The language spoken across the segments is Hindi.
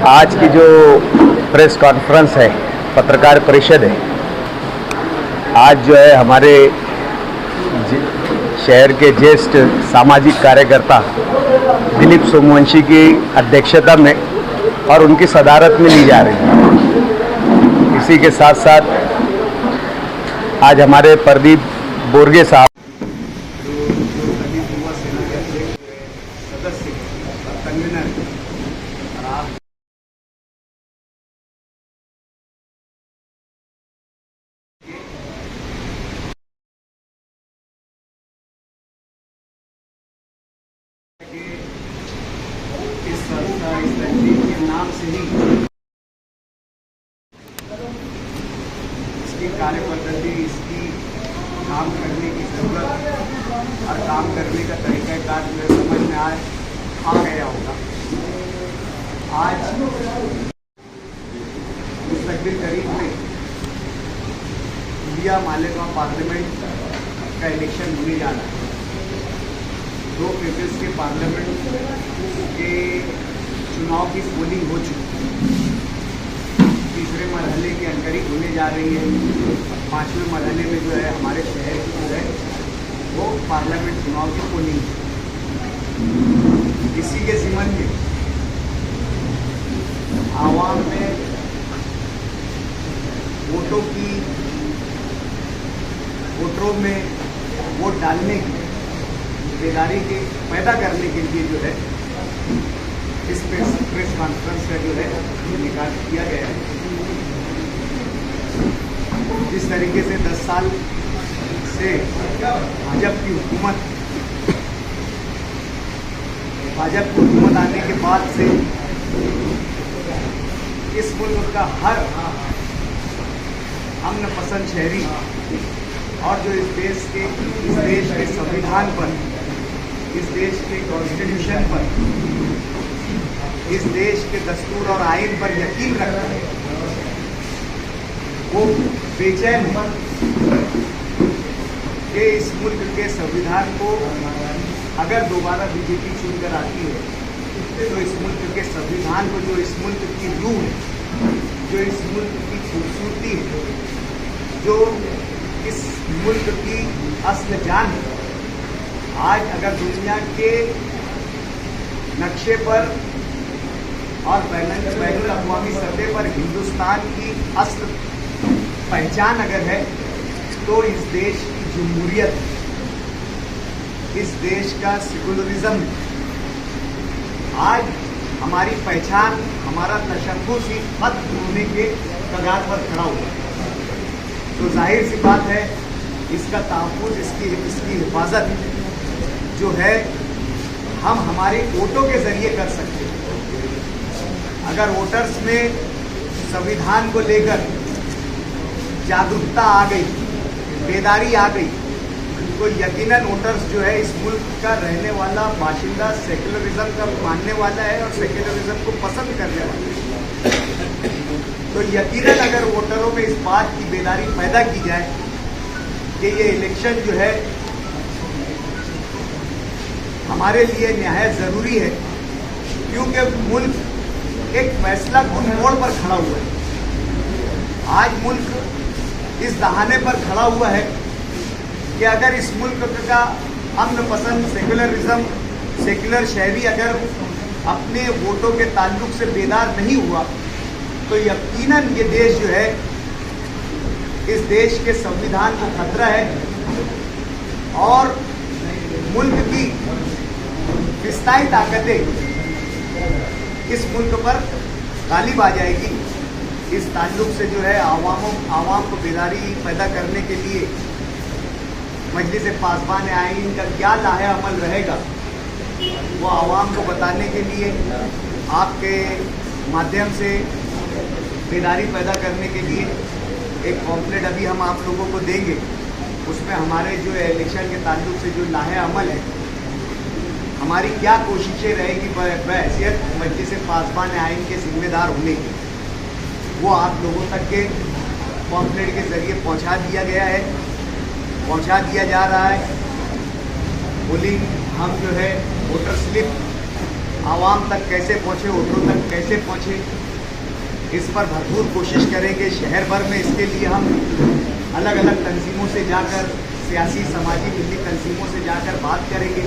आज की जो प्रेस कॉन्फ्रेंस है, पत्रकार परिषद है, आज जो है हमारे शहर के ज्येष्ठ सामाजिक कार्यकर्ता दिलीप सोमवंशी की अध्यक्षता में और उनकी सदारत में ली जा रही है। इसी के साथ साथ आज हमारे प्रदीप बोरगे साहब सदस्य कन्वीनर इस संस्था इस तहजीब के नाम से ही इसकी कार्य पद्धति, इसकी काम करने की जरूरत और काम करने का तरीक़ाकार मेरे समझ में आ गया होगा। आज मुस्तकबिल करीब में इंडिया मालेगांव पार्लियामेंट का इलेक्शन होने जा रहा है। 2 फेजेस के पार्लियामेंट के चुनाव की पोलिंग हो चुकी है। तीसरे मरहले के अंदर ही होने जा रही है। 5वें मरहले में जो है हमारे शहर की जो है वो पार्लियामेंट चुनाव की पोलिंग है। इसी के ज़िमन में आवाम में वोटरों में वोट डालने की बेदारी के पैदा करने के लिए जो है इस प्रेस कॉन्फ्रेंस का जो है निकाल किया गया है। जिस तरीके से 10 साल से भाजपा की हुकूमत आने के बाद से इस मुल्क का हर अमन पसंद शहरी और जो इस देश के संविधान पर, इस देश के कॉन्स्टिट्यूशन पर, इस देश के दस्तूर और आइन पर यकीन रखता है, वो बेचैन है कि इस मुल्क के संविधान को अगर दोबारा बीजेपी चुनकर आती है तो इस मुल्क के संविधान को, जो इस मुल्क की रूह है, जो इस मुल्क की खूबसूरती है, जो इस मुल्क की असल जान है, आज अगर दुनिया के नक्शे पर और बैनुल-अक़वामी सतह पर हिंदुस्तान की असल पहचान अगर है तो इस देश की जमहूरियत, इस देश का सेकुलरिज्म। आज हमारी पहचान, हमारा तशख़्ख़ुस ही खत्म होने के कगार पर खड़ा हुआ है। तो जाहिर सी बात है इसका तहफ़्फ़ुज़, इसकी हिफाजत जो है हम हमारे वोटों के ज़रिए कर सकते हैं। अगर वोटर्स में संविधान को लेकर जागरूकता आ गई, बेदारी आ गई, तो यकीनन वोटर्स जो है इस मुल्क का रहने वाला बाशिंदा सेकुलरिज्म का मानने वाला है और सेकुलरिज्म को पसंद करने वाला है। तो यकीनन अगर वोटरों में इस बात की बेदारी पैदा की जाए कि ये इलेक्शन जो है हमारे लिए निहायत ज़रूरी है, क्योंकि मुल्क एक फैसला कुन मोड़ पर खड़ा हुआ है। आज मुल्क इस दहाने पर खड़ा हुआ है कि अगर इस मुल्क का अमन पसंद सेकुलर शहरी अगर अपने वोटों के ताल्लुक से बेदार नहीं हुआ तो यकीनन ये देश जो है, इस देश के संविधान को खतरा है और मुल्क की फिस्ताई ताकतें इस मुल्क पर गालिब आ जाएगी। इस ताल्लुक से जो है आवाम को बेदारी पैदा करने के लिए मजलिस पासबान आइन का क्या लाहे अमल रहेगा वो आवाम को बताने के लिए आपके माध्यम से बेदारी पैदा करने के लिए एक पॉम्पलेट अभी हम आप लोगों को देंगे। उसमें हमारे जो इलेक्शन के ताल्लुक से जो लाहे अमल है, हमारी क्या कोशिशें रहेगी बहैसियत मजलिस पासबान आइन के जिम्मेदार होने की, वो आप लोगों तक के पॉम्पलेट के ज़रिए पहुंचा दिया गया है, पहुंचा दिया जा रहा है। पोलिंग हम जो है वोटर स्लिप आवाम तक कैसे पहुँचे, वोटरों तक कैसे पहुँचे, इस पर भरपूर कोशिश करेंगे। शहर भर में इसके लिए हम अलग अलग तंजीमों से जाकर, सियासी समाजी मिली तंजीमों से जाकर बात करेंगे।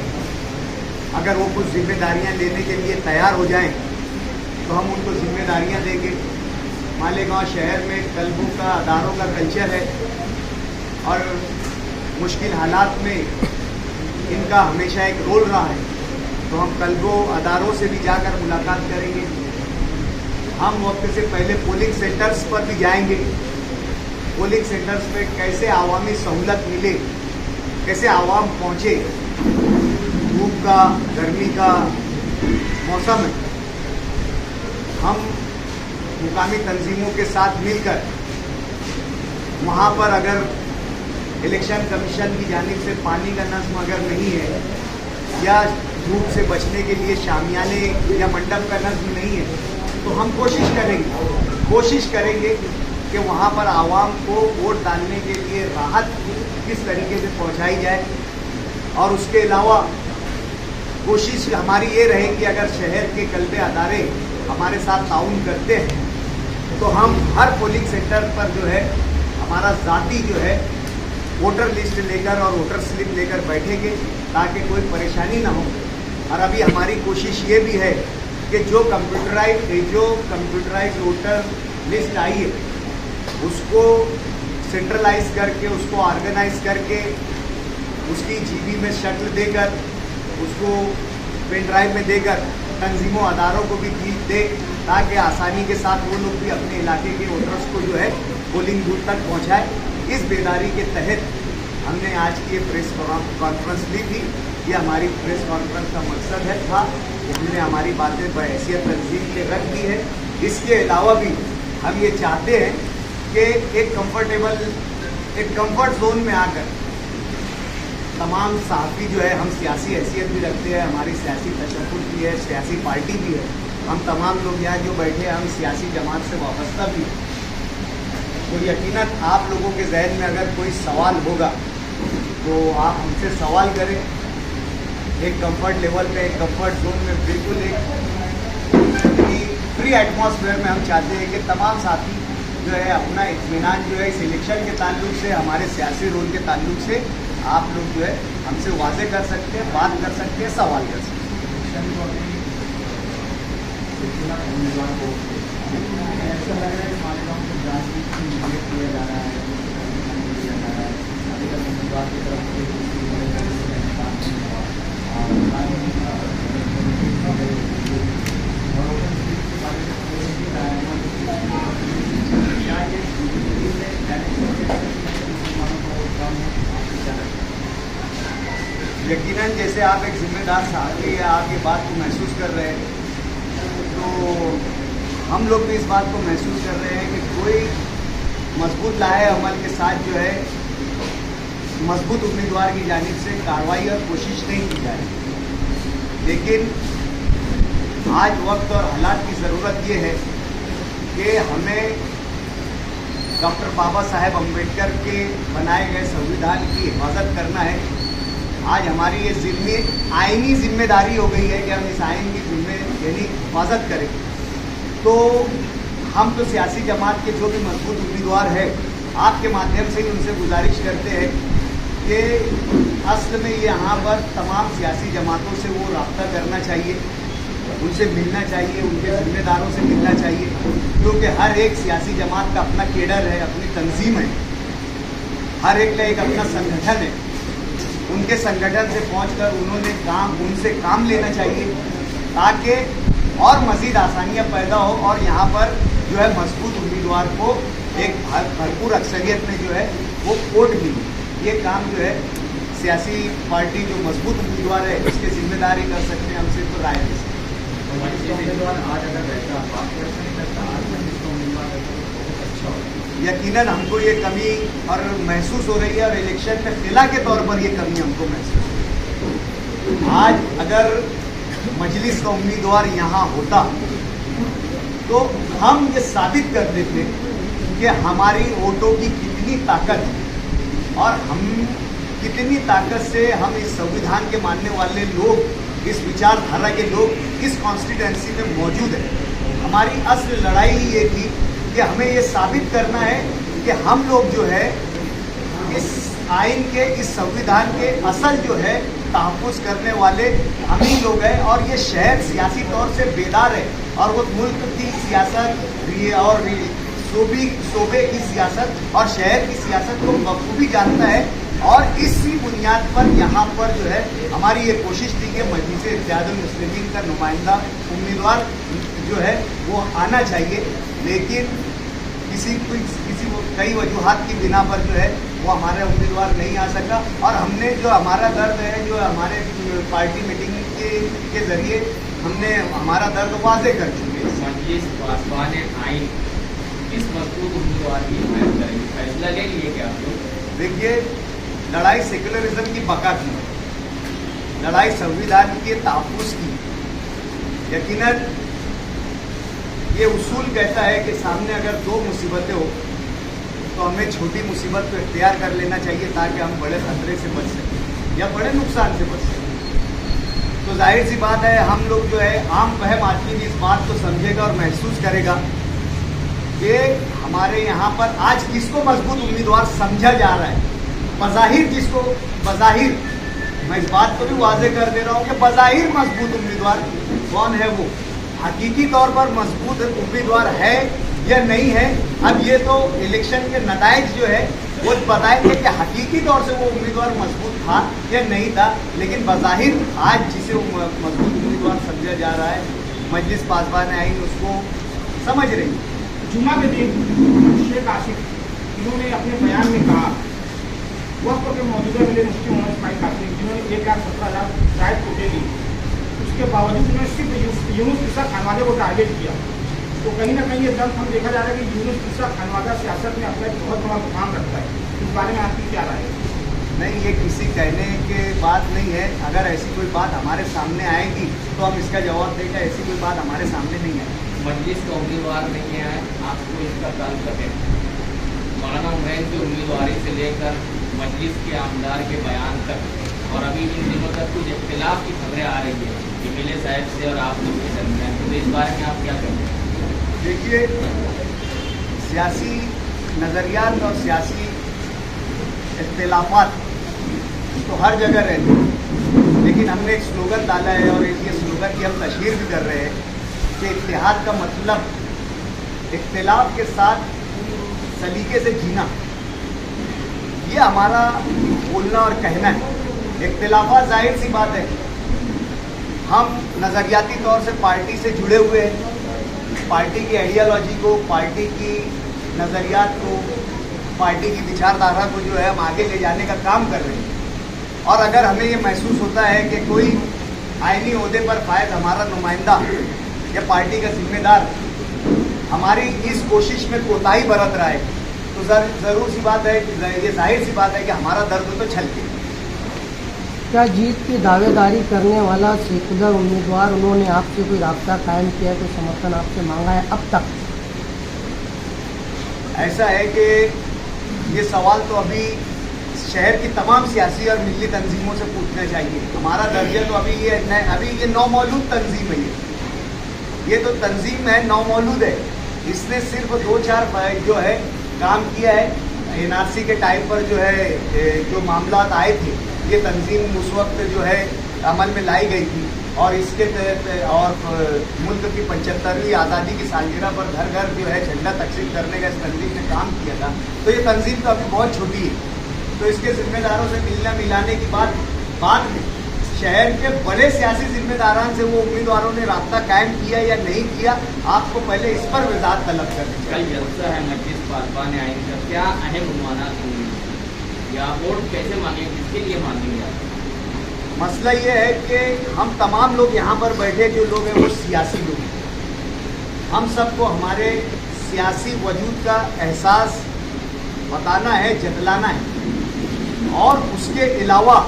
अगर वो कुछ जिम्मेदारियां लेने के लिए तैयार हो जाएं तो हम उनको जिम्मेदारियां देंगे। मालेगांव शहर में क्लबों का, अदारों का कल्चर है और मुश्किल हालात में इनका हमेशा एक रोल रहा है, तो हम क्लबों, अदारों से भी जाकर मुलाकात करेंगे। हम वक्त से पहले पोलिंग सेंटर्स पर भी जाएंगे। पोलिंग सेंटर्स पे कैसे आवामी सहूलत मिले, कैसे आवाम पहुँचे। धूप का, गर्मी का मौसम है, हम मुकामी तंजीमों के साथ मिलकर वहाँ पर अगर इलेक्शन कमीशन की जानिब से पानी का नज़्म अगर नहीं है या धूप से बचने के लिए शामियाने या मंडप का नज़्म नहीं है, तो हम कोशिश करेंगे कि वहाँ पर आवाम को वोट डालने के लिए राहत किस तरीके से पहुँचाई जाए। और उसके अलावा कोशिश हमारी ये रहेगी, अगर शहर के कल्बे अदारे हमारे साथ ताउन करते हैं तो हम हर पोलिंग सेंटर पर जो है हमारा ज़ाती जो है वोटर लिस्ट लेकर और वोटर स्लिप लेकर बैठेंगे ताकि कोई परेशानी ना हो। और अभी हमारी कोशिश ये भी है कि जो कंप्यूटराइज वोटर लिस्ट आई है उसको सेंट्रलाइज करके, उसको ऑर्गेनाइज करके, उसकी जीबी में शक्ल देकर, उसको पेन ड्राइव में देकर तंजीमों, अदारों को भी दे ताकि आसानी के साथ वो लोग भी अपने इलाके के वोटर्स को जो है पोलिंग बूथ तक पहुंचाए। इस बेदारी के तहत हमने आज की ये प्रेस कॉन्फ्रेंस ली थी। ये हमारी प्रेस कॉन्फ्रेंस का मकसद था कि हमने हमारी बातें बहैसियत तंजीम के रख दी है। इसके अलावा भी हम ये चाहते हैं कि एक कंफर्ट जोन में आकर तमाम सहाफ़ी जो है, हम सियासी हैसियत भी रखते हैं, हमारी सियासी तशक्कुर भी है, सियासी पार्टी भी है, हम तमाम लोग यहाँ जो बैठे हैं हम सियासी जमात से वाबस्ता भी हैं। तो यकीनन आप लोगों के जहन में अगर कोई सवाल होगा तो आप हमसे सवाल करें। एक कंफर्ट लेवल पे, एक कंफर्ट जोन में, बिल्कुल एक फ्री एटमॉस्फेयर में हम चाहते हैं कि तमाम साथी जो है अपना इत्मीनान जो है इस इलेक्शन के ताल्लुक से, हमारे सियासी रोल के ताल्लुक से आप लोग जो है हमसे वाजे कर सकते हैं, बात कर सकते हैं, सवाल कर सकते यकीनन जैसे आप एक जिम्मेदार साथी है, आप ये बात को महसूस कर रहे हैं, तो हम लोग भी इस बात को महसूस कर रहे हैं कि कोई मजबूत लाहे अमल के साथ जो है मजबूत उम्मीदवार की जानिब से कार्रवाई और कोशिश नहीं की जा रही। लेकिन आज वक्त और हालात की ज़रूरत ये है कि हमें डॉक्टर बाबा साहेब अम्बेडकर के बनाए गए संविधान की हिफाजत करना है। आज हमारी ये आईनी जिम्मेदारी हो गई है कि हम इस आइन की यानी हिफाजत करें। तो हम तो सियासी जमात के जो भी मजबूत उम्मीदवार है, आपके माध्यम से ही उनसे गुजारिश करते हैं कि असल में यहाँ पर तमाम सियासी जमातों से वो रब्ता करना चाहिए, उनसे मिलना चाहिए, उनके जिम्मेदारों से मिलना चाहिए, क्योंकि हर एक सियासी जमात का अपना केडर है, अपनी तंजीम है, हर एक का एक अपना संगठन है। उनके संगठन से पहुंचकर उनसे काम लेना चाहिए ताकि और मज़ीद आसानियां पैदा हो और यहाँ पर जो है मजबूत उम्मीदवार को एक भरपूर अक्सरियत में जो है वो वोट मिले। ये काम जो है सियासी पार्टी जो मजबूत उम्मीदवार है उसके जिम्मेदारी कर सकते हैं, हमसे तो राय दे सकते। यकीनन हमको ये कमी और महसूस हो रही है और इलेक्शन में खिला के तौर पर ये कमी हमको महसूस हो रही है। आज अगर मजलिस का उम्मीदवार यहाँ होता तो हम ये साबित कर देते कि हमारी वोटों की कितनी ताकत है और हम कितनी ताकत से हम इस संविधान के मानने वाले लोग इस विचारधारा के लोग इस कॉन्स्टिट्यूंसी में मौजूद है। हमारी असल लड़ाई ये थी कि हमें ये साबित करना है कि हम लोग जो है इस आइन के, इस संविधान के असल जो है तहफ़्फ़ुज़ करने वाले हम ही लोग हैं, और ये शहर सियासी तौर से बेदार है और वो मुल्क की सियासत और सूबे की सियासत और शहर की सियासत को बखूबी जानता है। और इसी बुनियाद पर यहाँ पर जो है हमारी ये कोशिश थी कि मजलिस इत्तेहादुल मुस्लिमीन का नुमाइंदा उम्मीदवार जो है वो आना चाहिए, लेकिन कई वजूहात की बिना पर जो है वो हमारे उम्मीदवार नहीं आ सका। और हमने जो हमारा दर्द है, जो हमारे पार्टी मीटिंग के जरिए हमने हमारा दर्द वाजे कर चुके हैं। मजलिस पासवान आइन किस मजबूत उम्मीदवार की हिमायत करेंगे, फैसला ले लिए क्या आप लोग? देखिए, लड़ाई सेकुलरिज्म की बका की, लड़ाई संविधान के तहफ़्फ़ुज़ की। यकीनन ये उसूल कहता है कि सामने अगर दो मुसीबतें हो तो हमें छोटी मुसीबत को इख्तियार कर लेना चाहिए ताकि हम बड़े खतरे से बच सकें या बड़े नुकसान से बच सकें। तो जाहिर सी बात है, हम लोग जो है आम फहम आदमी भी इस बात को समझेगा और महसूस करेगा कि हमारे यहाँ पर आज किसको मजबूत उम्मीदवार समझा जा रहा है। बज़ाहिर जिसको, बज़ाहिर मैं इस बात को भी वाज़े कर दे रहा हूँ कि बज़ाहिर मजबूत उम्मीदवार कौन है, वो हकीकी तौर पर मजबूत उम्मीदवार है या नहीं है, अब ये तो इलेक्शन के नताइज जो है वो बताएंगे कि हकीकी तौर से वो उम्मीदवार मजबूत था या नहीं था। लेकिन बज़ाहिर आज जिसे मजबूत उम्मीदवार समझा जा रहा है, मजलिस पासवान आइन उसको समझ रही है। जुमा के दिन शेख आसिफ इन्होंने अपने बयान में कहा वक्त के मौजूदा मिले मुफ्ती मोहम्मद इस्माइल कासिम जिन्होंने 1,17,000 रायत टूटेगी, उसके बावजूद उन्होंने सिर्फ यूनुस ईसा खानवादे को टारगेट किया। तो कहीं ना कहीं ये दर्द हम देखा जा रहा है कि यूनुस ईसा खानवादा सियासत में अपना एक बहुत बड़ा मुकाम रखता है। इस बारे में आपकी क्या राय है? नहीं, ये किसी कहने के बात नहीं है। अगर ऐसी कोई बात हमारे सामने आएगी तो हम इसका जवाब देंगे। ऐसी कोई बात हमारे सामने नहीं है। मजलिस का उम्मीदवार नहीं है, आपको इसका ताल्लुक है मौलाना उमैन की उम्मीदवारी से लेकर मजलिस के आमदार के बयान तक, और अभी इन दिनों तक कुछ इख्तिलाफ की खबरें आ रही है एमएलए साहब से और आप लोग के दरमियान, तो इस बारे में आप क्या कहेंगे? देखिए, सियासी नज़रियात और सियासी इख्तिलाफात तो हर जगह रहते हैं, लेकिन हमने एक स्लोगन डाला है और ये स्लोगन की हम तशहीर भी कर रहे हैं कि इत्तेहाद का मतलब इख्तिलाफ के साथ सलीके से जीना, ये हमारा बोलना और कहना है। इख्तिलाफात जाहिर सी बात है, हम नज़रियाती तौर से पार्टी से जुड़े हुए हैं, पार्टी की आइडियोलॉजी को, पार्टी की नज़रियात को, पार्टी की विचारधारा को जो है हम आगे ले जाने का काम कर रहे हैं। और अगर हमें ये महसूस होता है कि कोई आईनी ओहदे पर फायद हमारा नुमाइंदा या पार्टी का जिम्मेदार हमारी इस कोशिश में कोताही बरत रहा है, तो ज़रूर सी बात है, ये जाहिर सी बात है कि हमारा दर्द तो छलके। क्या जीत की दावेदारी करने वाला सेकुलर उम्मीदवार, उन्होंने आपसे कोई राब्ता कायम किया है, कोई समर्थन आपसे मांगा है अब तक? ऐसा है कि ये सवाल तो अभी शहर की तमाम सियासी और मिली तंजीमों से पूछना चाहिए। हमारा दर्जा तो अभी ये नौमौलूद तंजीम है। ये तो तंजीम है, नौमौलूद है। इसने सिर्फ 2-4 जो है काम किया है। एनआरसी के टाइम पर जो है जो मामला आए थे, ये तंजीम उस वक्त जो है अमल में लाई गई थी, और इसके तहत और मुल्क की 75वीं आज़ादी की सालगिरह पर घर घर जो है झंडा तकसीम करने का इस तंजीम ने काम किया था। तो ये तंजीम तो अभी बहुत छोटी है, तो इसके जिम्मेदारों से मिलना मिलाने की बात बाद में शहर के बड़े सियासी जिम्मेदारान से वो उम्मीदवारों ने राब्ता कायम किया या नहीं किया, आपको पहले इस पर वजाहत तलब करनी चाहिए। कल जलसा है मजलिस पासवान आइन का, क्या अहम उन्वानात होंगे या वोट कैसे मांगेंगे, किसके लिए मांगेंगे आप? मसला ये है कि हम तमाम लोग यहाँ पर बैठे जो लोग हैं वो सियासी लोग हैं। हम सबको हमारे सियासी वजूद का एहसास बताना है, जतलाना है, और उसके अलावा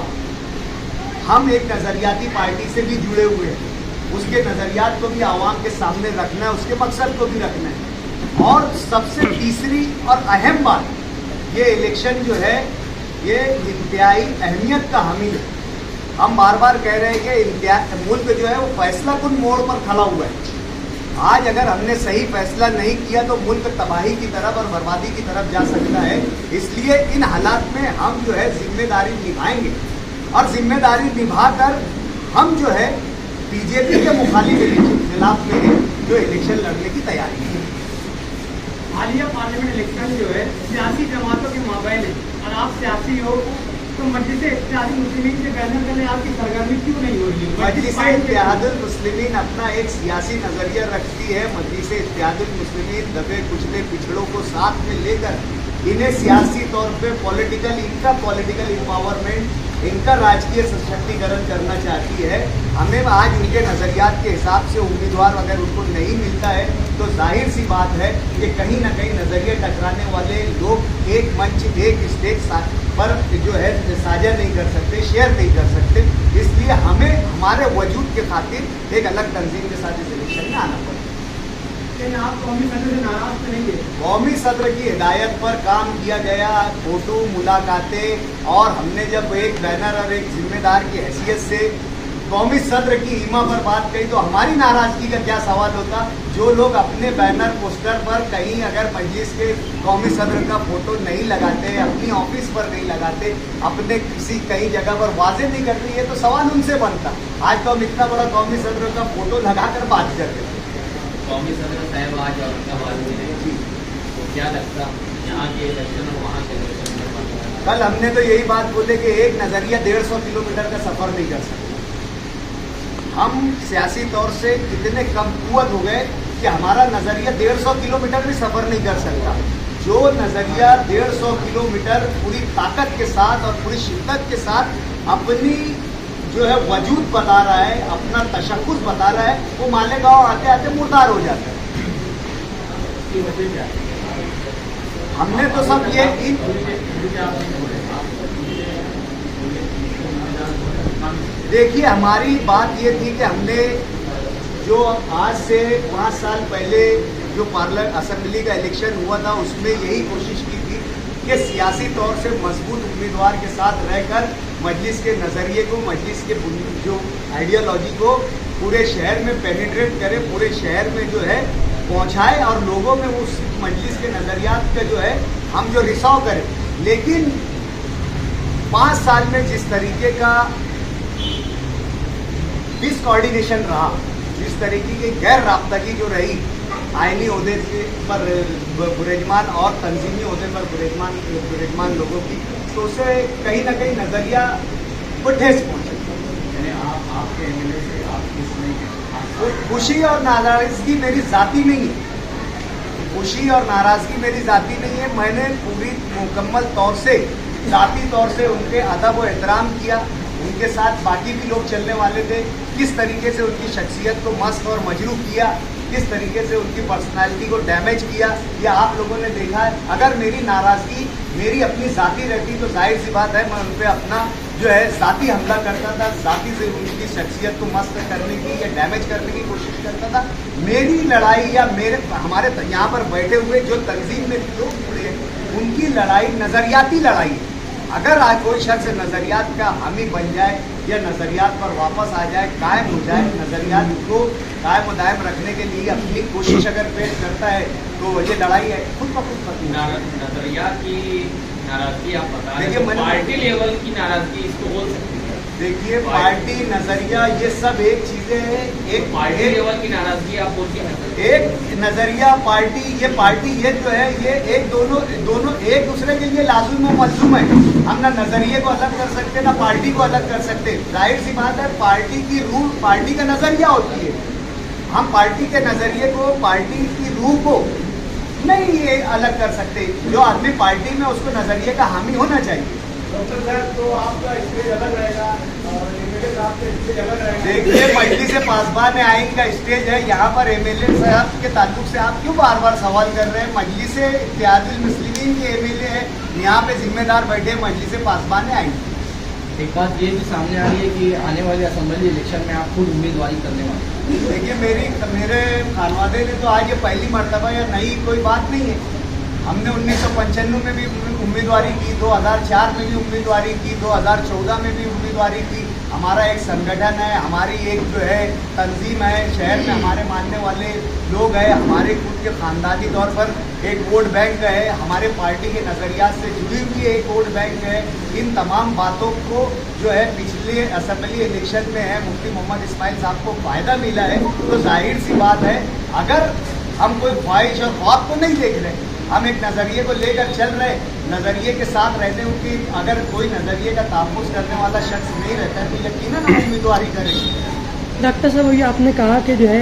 हम एक नज़रियाती पार्टी से भी जुड़े हुए हैं। उसके नज़रियात को भी आवाम के सामने रखना है, उसके मकसद को भी रखना है। और सबसे तीसरी और अहम बात, ये इलेक्शन जो है ये इंतहाई अहमियत का हामिल है। हम बार बार कह रहे हैं कि मुल्क जो है वो फैसला कुन मोड़ पर खड़ा हुआ है। आज अगर हमने सही फैसला नहीं किया तो मुल्क तबाही की तरफ और बर्बादी की तरफ जा सकता है। इसलिए इन हालात में हम जो है जिम्मेदारी निभाएंगे और जिम्मेदारी निभाकर हम जो है बीजेपी के मुखालिफ खिलाफ में जो इलेक्शन लड़ने की तैयारी है। हालिया पार्लियामेंट इलेक्शन जो है सियासी जमातों के माबैन है और आप सियासी हो तो मस्जिद इत्तेहादुल मुस्लिमीन के बैनर करने आपकी सरगर्मी क्यों नहीं हो रही है? मजलिस इत्तेहादुल मुस्लिमीन अपना एक सियासी नजरिया रखती है। मजलिस इत्तेहादुल मुस्लिमीन दबे कुचले पिछड़ों को साथ में लेकर इन्हें सियासी तौर पे इनका पॉलिटिकल एम्पावरमेंट, इनका राजकीय सशक्तिकरण करना चाहती है। हमें आज उनके नज़रियात के हिसाब से उम्मीदवार अगर उनको नहीं मिलता है तो जाहिर सी बात है कि कहीं ना कहीं नज़रिए टकराने वाले लोग एक मंच एक स्टेज पर जो है साझा नहीं कर सकते, शेयर नहीं कर सकते। इसलिए हमें हमारे वजूद के खातिर एक अलग तंजीम के साथ इस इलेक्शन में आना पड़ेगा। लेकिन आप कौमी सदर से नाराज तो नहीं है? कौमी सदर की हिदायत पर काम किया गया, फोटो मुलाकातें, और हमने जब एक बैनर और एक जिम्मेदार की हैसियत से कौमी सदर की ईमा पर बात कही तो हमारी नाराजगी का क्या सवाल होता? जो लोग अपने बैनर पोस्टर पर कहीं अगर मजलिस के कौमी सदर का फोटो नहीं लगाते, अपनी ऑफिस पर नहीं लगाते, अपने किसी कहीं जगह पर वाजे नहीं करते, ये तो सवाल उनसे बनता। आज तो हम इतना बड़ा कौमी सदर का फोटो लगाकर बात करते हैं। कौमी सदर साहब आज औरंगाबाद में है, तो क्या लगता यहाँ के इलेक्शन और वहाँ के इलेक्शन में? कल हमने तो यही बात बोले कि एक नज़रिया 150 किलोमीटर का सफ़र नहीं कर सकता। हम सियासी तौर से इतने कम कुवत हो गए कि हमारा नज़रिया 150 किलोमीटर भी सफ़र नहीं कर सकता। जो नज़रिया 150 किलोमीटर पूरी ताकत के साथ और पूरी शिद्दत के साथ अपनी जो है वजूद बता रहा है, अपना तशक्कुस बता रहा है, वो मालेगांव आते आते मुर्दार हो जाता है। इसकी वजह क्या है? हमने तो सब ये देखिए, हमारी बात ये थी कि हमने जो आज से 5 साल पहले जो पार्लियामेंट असेंबली का इलेक्शन हुआ था उसमें यही कोशिश की थी कि सियासी तौर से मजबूत उम्मीदवार के साथ रहकर मजलिस के नज़रिए को, मजलिस के जो आइडियोलॉजी को पूरे शहर में पेनिट्रेट करें, पूरे शहर में जो है पहुंचाए और लोगों में उस मजलिस के नज़रियात का जो है हम जो रिसाव करें। लेकिन 5 साल में जिस तरीके का डिसकोऑर्डिनेशन रहा, जिस तरीके की गैर राब्तगी जो रही आईनी ओहदे पर बुरेजमान और तंजीमी ओहदे पर बुरेजमान लोगों की, तो उससे कहीं ना कहीं नज़रिया को ठेस पहुँची। यानी आपके एमएलए से आप खुश नहीं हैं? खुशी और नाराज़गी मेरी ज़ाती नहीं है। खुशी और नाराज़गी मेरी ज़ाती नहीं है। मैंने पूरी मुकम्मल तौर से ज़ाती तौर से उनके अदब व एहतराम किया। उनके साथ बाकी भी लोग चलने वाले थे, किस तरीके से उनकी शख्सियत को मस्त और मजरूह किया, किस तरीके से उनकी पर्सनालिटी को डैमेज किया, ये आप लोगों ने देखा है। अगर मेरी नाराज़गी मेरी अपनी ज़ाती रहती तो जाहिर सी बात है मैं उन पर अपना जो है ज़ाती हमला करता था, ज़ाती से उनकी शख्सियत को मस्त करने की या डैमेज करने की कोशिश करता था। मेरी लड़ाई या हमारे यहाँ पर बैठे हुए जो तंजीम में लोग जुड़े हैं उनकी लड़ाई नज़रियाती लड़ाई है। अगर आज कोई शख्स नज़रियात का हामी बन जाए या नज़रियात पर वापस आ जाए, कायम हो जाए, नज़रियात को कायम दायम रखने के लिए अपनी कोशिश अगर पेश करता है तो ये लड़ाई है खुद ब खुद खत्म। नजरिया की नाराजगी आप बता रहे देखिए, हैं, पार्टी लेवल की नाराजगी इसको बोल सकते हैं। देखिए, पार्टी नज़रिया ये सब एक चीज़ें हैं। एक पार्टी लेवल की नाराजगी आप बोल के एक नज़रिया पार्टी ये जो है ये एक दोनों एक दूसरे के लिए लाजुम व मलजूम है। हम ना नज़रिए को अलग कर सकते ना पार्टी को अलग कर सकते। जाहिर सी बात है पार्टी की रूह पार्टी का नज़रिया होती है। हम पार्टी के नज़रिए को, पार्टी की रूह को नहीं ये अलग कर सकते। जो आदमी पार्टी में उसको नज़रिए का हामी होना चाहिए। डॉक्टर साहब तो आपका स्टेज अलग रहेगा और एमएलए साहब का स्टेज अलग रहेगा। देखिए, मजलिस पासबान आइन का स्टेज है, यहाँ पर एमएलए साहब के ताल्लुक से आप क्यों बार बार सवाल कर रहे हैं? मजलिस इत्तेहादुल मुस्लिमीन के एमएलए है, यहाँ पे जिम्मेदार बैठे मजलिस पासबान आइन। एक बात ये भी सामने आ रही है कि आने वाले असेंबली इलेक्शन में आप खुद उम्मीदवारी करने वाले हैं। देखिए, मेरे खानवादे ने तो आज ये पहली मरतबा या नई कोई बात नहीं है। हमने 1995 में भी उम्मीदवारी की, 2004 में भी उम्मीदवारी की, 2014 में भी उम्मीदवारी की, हमारा एक संगठन है, हमारी एक जो है तंजीम है, शहर में हमारे मानने वाले लोग हैं, हमारे खुद के खानदानी तौर पर एक वोट बैंक है, हमारे पार्टी के नज़रियात से जुड़ी हुई एक वोट बैंक है। इन तमाम बातों को जो है पिछले असेंबली इलेक्शन में है मुफ्ती मोहम्मद इस्माइल साहब को फ़ायदा मिला है, तो जाहिर सी बात है अगर हम कोई ख्वाहिश और ख्वाब को नहीं देख रहे, हम एक नज़रिए को लेकर चल रहे, नज़रिए के साथ रहते हैं कि अगर कोई नज़रिए का तहफ़्फ़ुज़ करने वाला शख्स नहीं रहता है तो यकीनन हम उम्मीदवारी करेंगे। डॉक्टर साहब, ये आपने कहा कि जो है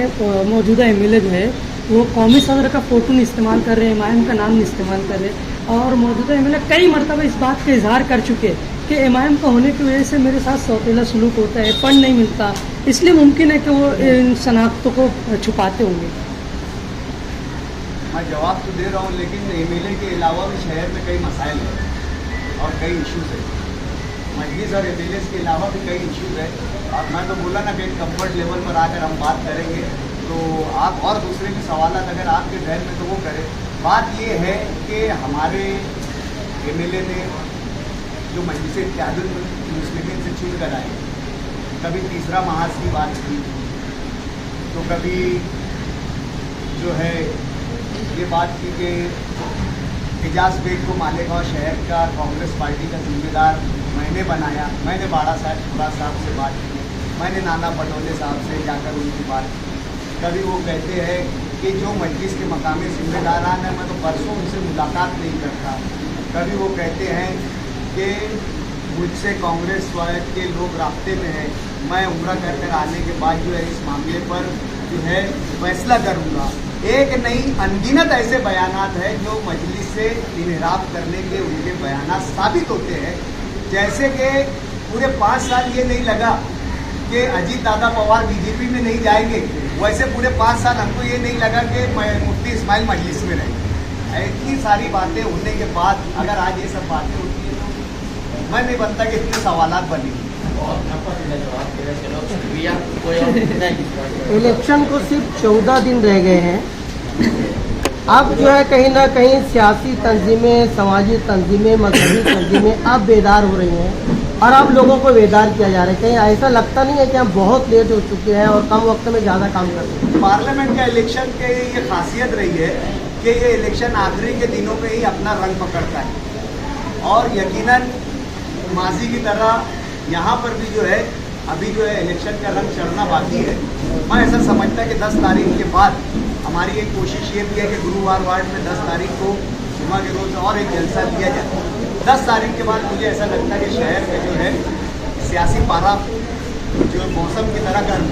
मौजूदा एमएलए जो है वो कौमी सदर का फ़ोटो नहीं इस्तेमाल कर रहे हैं, इमाम का नाम नहीं इस्तेमाल कर रहे, और मौजूदा एमएलए कई मरतबा इस बात का इजहार कर चुके कि इमाम का होने की वजह से मेरे साथ सौतेला सलूक होता है, फंड नहीं मिलता, इसलिए मुमकिन है कि वो इन शनाख्तों को छुपाते होंगे। मैं जवाब तो दे रहा हूँ, लेकिन एमएलए के अलावा भी शहर में कई मसाइल हैं और कई इश्यूज़ हैं। मजलिस और एमएलए के अलावा भी कई इश्यूज़ हैं। और मैं तो बोला ना कि एक कम्फर्ट लेवल पर आकर हम बात करेंगे, तो आप और दूसरे भी सवाल अगर आपके जहन में तो वो करें। बात ये है कि हमारे एमएलए ने जो मजलिस इत्तेहादुल मुस्लिमीन से चुन कर आए, कभी तीसरा महाज की बात की, तो कभी जो है ये बात की कि एजाज बेग को मालेगांव शहर का कांग्रेस पार्टी का जिम्मेदार मैंने बनाया। मैंने बाड़ा साहब से बात की, मैंने नाना पटोले साहब से जाकर उनकी बात की। कभी वो कहते हैं कि जो मजलिस के मकामी जिम्मेदारान हैं, मैं तो परसों उनसे मुलाकात नहीं करता। कभी वो कहते हैं कि मुझसे कांग्रेस वाले के लोग रास्ते में हैं, मैं उम्रा कर आने के बाद जो है इस मामले पर जो है फैसला करूँगा। एक नहीं अनगिनत ऐसे बयानात हैं जो मजलिस से इनहराफ करने के उनके बयानात साबित होते हैं। जैसे कि पूरे 5 साल ये नहीं लगा कि अजीत दादा पवार बीजेपी में नहीं जाएंगे, वैसे पूरे 5 साल हमको ये नहीं लगा कि मुफ्ती इस्माइल मजलिस में रहेंगे। इतनी सारी बातें होने के बाद अगर आज ये सब बातें होती है तो मैं नहीं बनता कि इतने सवालात बनेंगे। इलेक्शन को सिर्फ 14 दिन रह गए हैं। अब जो है कहीं ना कहीं सियासी तंजीमें, समाजी तंजीमें, मजहबी तंजीमें अब बेदार हो रही हैं और अब लोगों को बेदार किया जा रहा है। कहीं ऐसा लगता नहीं है कि हम बहुत लेट हो चुके हैं और कम वक्त में ज़्यादा काम कर रहे हैं? पार्लियामेंट का इलेक्शन की ये खासियत रही है कि ये इलेक्शन आखिरी के दिनों में ही अपना रंग पकड़ता है और यकीनन माजी की तरह यहाँ पर भी जो है अभी जो है इलेक्शन का रंग चढ़ना बाकी है। मैं ऐसा समझता है कि 10 तारीख के बाद हमारी एक कोशिश ये भी है कि गुरुवार वार्ड में 10 तारीख को जुमा के रोज़ और एक जलसा दिया जाए। 10 तारीख के बाद मुझे ऐसा लगता है कि शहर में जो है सियासी पारा जो मौसम की तरह गर्म